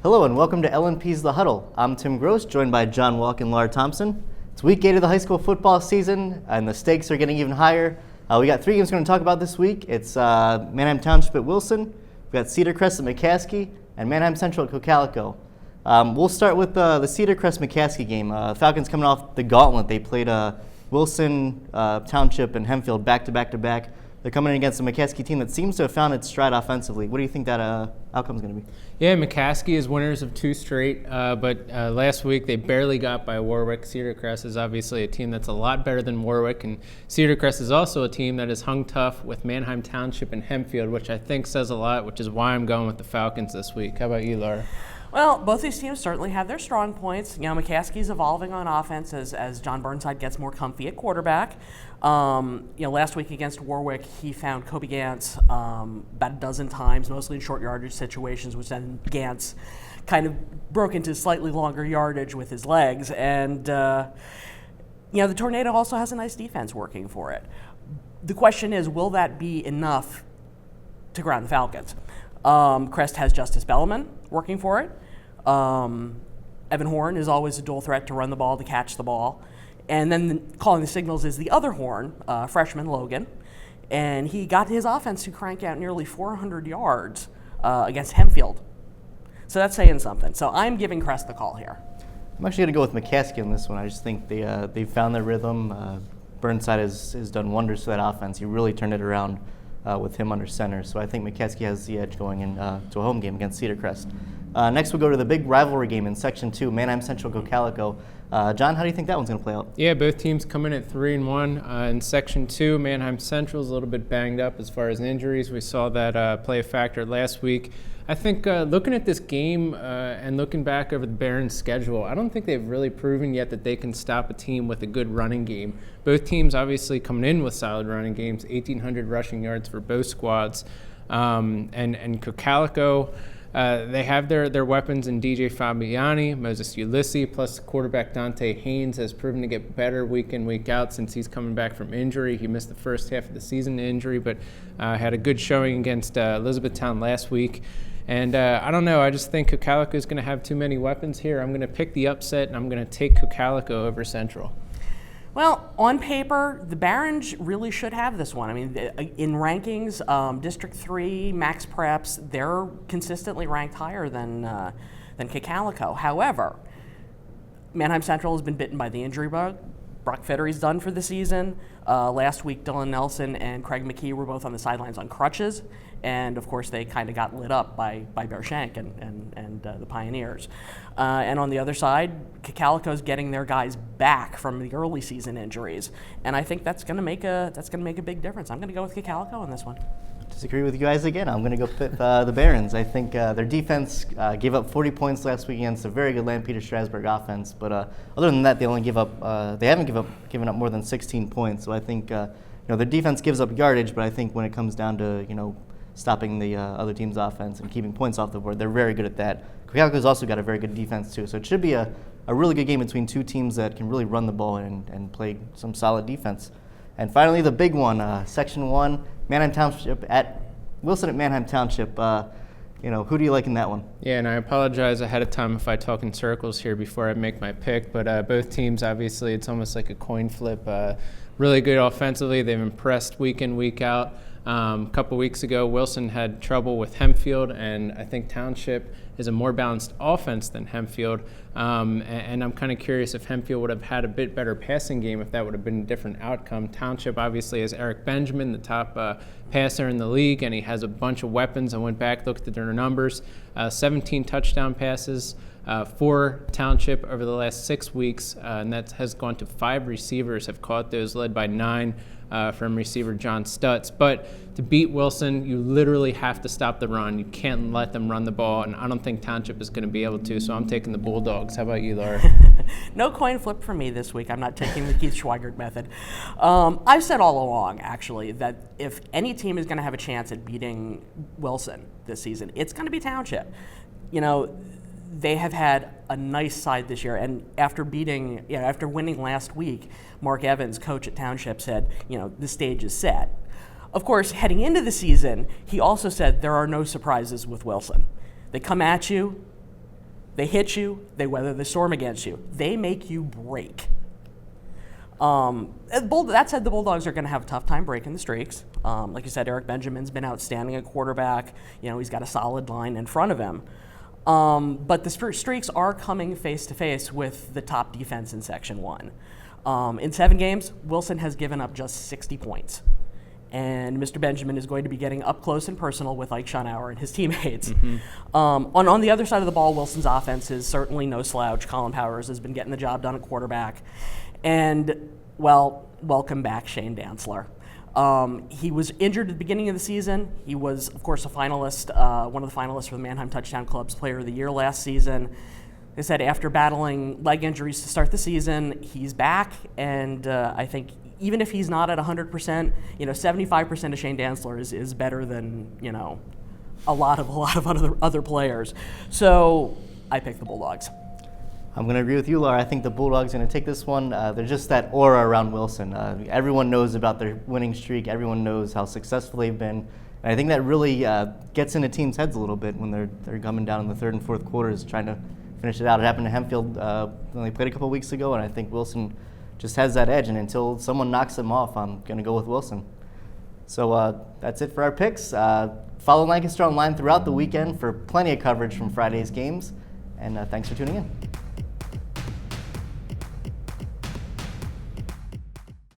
Hello and welcome to LNP's The Huddle. I'm Tim Gross, joined by John Walk and Laura Thompson. It's week 8 of the high school football season, and the stakes are getting even higher. We got 3 games we're going to talk about this week. It's Manheim Township at Wilson, we've got Cedar, Crest at McCaskey, and Manheim Central at Cocalico. We'll start with the Cedar, Crest, McCaskey game. Falcons coming off the gauntlet. They played Wilson, Township, and Hempfield back-to-back. They're coming in against a McCaskey team that seems to have found its stride offensively. What do you think that outcome is going to be? Yeah, McCaskey is winners of 2 straight, but last week they barely got by Warwick. Cedar Crest is obviously a team that's a lot better than Warwick, and Cedar Crest is also a team that is hung tough with Manheim Township and Hempfield, which I think says a lot, which is why I'm going with the Falcons this week. How about you, Laura? Well, both these teams certainly have their strong points. You know, McCaskey's evolving on offense as John Burnside gets more comfy at quarterback. Last week against Warwick, he found Kobe Gantz about a dozen times, mostly in short yardage situations, which then Gantz kind of broke into slightly longer yardage with his legs. And, the Tornado also has a nice defense working for it. The question is, will that be enough to ground the Falcons? Crest has Justice Bellman working for it. Evan Horn is always a dual threat to run the ball, to catch the ball. And then calling the signals is the other Horn, freshman Logan. And he got his offense to crank out nearly 400 yards against Hempfield. So that's saying something. So I'm giving Crest the call here. I'm actually going to go with McCaskey on this one. I just think they've found their rhythm. Burnside has done wonders for that offense. He really turned it around with him under center. So I think McCaskey has the edge going into a home game against Cedar Crest. Next, we'll go to the big rivalry game in Section 2, Manheim Central Cocalico. John, how do you think that one's going to play out? Yeah, both teams come in at 3-1. In Section 2, Manheim Central is a little bit banged up as far as injuries. We saw that play a factor last week. I think looking at this game and looking back over the Barons' schedule, I don't think they've really proven yet that they can stop a team with a good running game. Both teams obviously coming in with solid running games, 1,800 rushing yards for both squads. And Cocalico, they have their weapons in DJ Fabiani, Moses Ulysses, plus quarterback Dante Haynes has proven to get better week in, week out since he's coming back from injury. He missed the first half of the season to injury, but had a good showing against Elizabethtown last week. And I don't know, I just think Cocalico is going to have too many weapons here. I'm going to pick the upset, and I'm going to take Cocalico over Central. Well, on paper, the Barons really should have this one. I mean, in rankings, District 3, Max Preps, they're consistently ranked higher than Cocalico. However, Manheim Central has been bitten by the injury bug. Brock Fittery's done for the season. Last week, Dylan Nelson and Craig McKee were both on the sidelines on crutches. And, of course, they kind of got lit up by Bear Shank and the Pioneers. And on the other side, Cocalico's getting their guys back from the early season injuries. And I think that's going to make a big difference. I'm going to go with Cocalico on this one. Disagree with you guys again. I'm going to go with the Barons. I think their defense gave up 40 points last week against a very good Lampeter Strasburg offense. But other than that, they haven't given up more than 16 points. So I think their defense gives up yardage, but I think when it comes down to stopping the other team's offense and keeping points off the board, they're very good at that. Cocalico's also got a very good defense too. So it should be a really good game between two teams that can really run the ball and play some solid defense. And finally, the big one, Section 1, Manheim Township at Wilson at Manheim Township. Who do you like in that one? Yeah, and I apologize ahead of time if I talk in circles here before I make my pick, but both teams, obviously, it's almost like a coin flip. Really good offensively. They've impressed week in, week out. A couple weeks ago, Wilson had trouble with Hempfield, and I think Township is a more balanced offense than Hempfield. And I'm kind of curious if Hempfield would have had a bit better passing game, if that would have been a different outcome. Township obviously has Eric Benjamin, the top passer in the league, and he has a bunch of weapons. I went back, looked at their numbers, 17 touchdown passes for Township over the last 6 weeks, and that has gone to 5 receivers have caught those, led by 9 from receiver John Stutz. But to beat Wilson, you literally have to stop the run. You can't let them run the ball, and I don't think Township is going to be able to, so I'm taking the Bulldogs. How about you, Laura? No coin flip for me this week. I'm not taking the Keith Schweigert method. I've said all along, actually, that if any team is going to have a chance at beating Wilson this season, it's going to be Township. They have had a nice side this year, and after winning last week, Mark Evans, coach at Township, said, the stage is set. Of course, heading into the season, he also said there are no surprises with Wilson. They come at you, They hit you. They weather the storm against you. They make you break. That said, the Bulldogs are going to have a tough time breaking the streaks. Like you said, Eric Benjamin's been outstanding at quarterback. He's got a solid line in front of him. But the streaks are coming face-to-face with the top defense in Section 1. In 7 games, Wilson has given up just 60 points. And Mr. Benjamin is going to be getting up close and personal with Ike Schonauer and his teammates. On the other side of the ball, Wilson's offense is certainly no slouch. Colin Powers has been getting the job done at quarterback. And, well, welcome back, Shane Dantzler. He was injured at the beginning of the season. He was, of course, a finalist, one of the finalists for the Manheim Touchdown Club's Player of the Year last season. They said after battling leg injuries to start the season, he's back, and I think even if he's not at 100%, 75% of Shane Dantzler is better than, a lot of other players. So I picked the Bulldogs. I'm going to agree with you, Laura. I think the Bulldogs are going to take this one. There's just that aura around Wilson. Everyone knows about their winning streak. Everyone knows how successful they've been. And I think that really gets into teams' heads a little bit when they're coming down in the third and fourth quarters trying to finish it out. It happened to Hempfield when they played a couple weeks ago, and I think Wilson just has that edge. And until someone knocks them off, I'm going to go with Wilson. So that's it for our picks. Follow Lancaster online throughout the weekend for plenty of coverage from Friday's games. And thanks for tuning in.